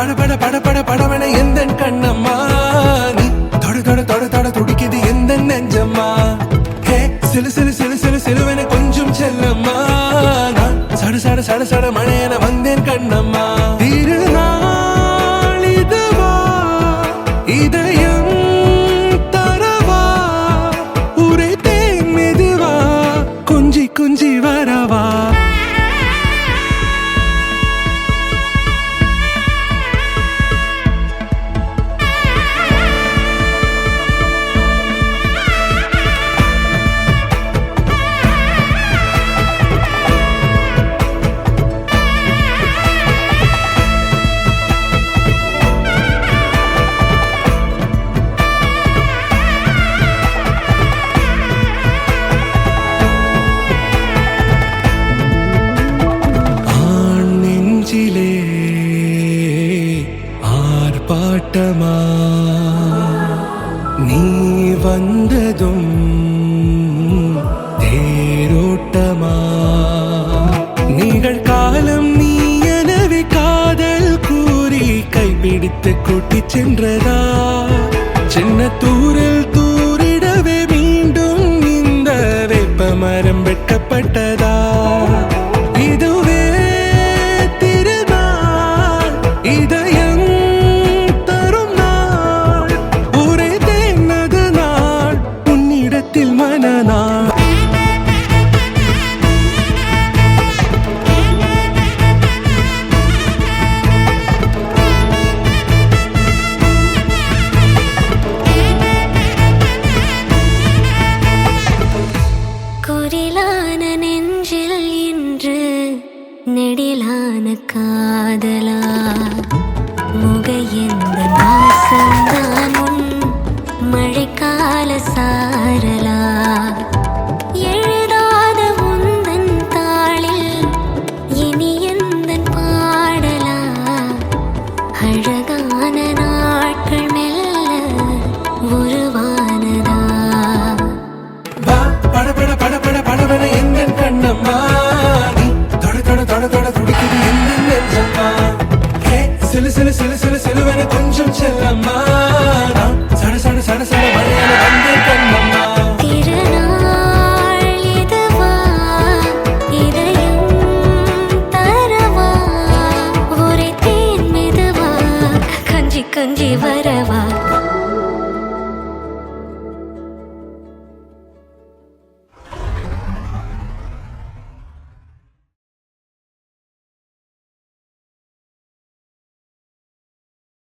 பட பட பட பட படவன எந்த கண்ணம்மா நீ தொட தொட தொட தொட துடிக்குது எந்த நெஞ்சம்மா ஹே சிலு சிலு சிலு சிலு சிலுவன கொஞ்சம் செல்லம்மா நான் சட சட சட சட மழையன வந்தேன் கண்ணம்மா திருநாள் இதுவா இதயம் தரவா உரைத்தேன் மெதுவா கொஞ்சி கொஞ்சி வரவா ஆர்ப்பாட்டமா நீ வந்ததும் தேரோட்டமா நிகழ்காலம் நீ எனவே காதல் கூறி கைப்பிடித்து கூட்டிச் சென்றதா சின்ன தூரில் தூரிடவே மீண்டும் இந்த வேப்ப மரம் வெட்கப்பட்டதா இதுவே திருநாள் இதயம் தரும் நாள் ஒரே தேனது நாள் உன்னிடத்தில் மனநாள் குரிலான நெஞ்சில் இன்று நெடிலான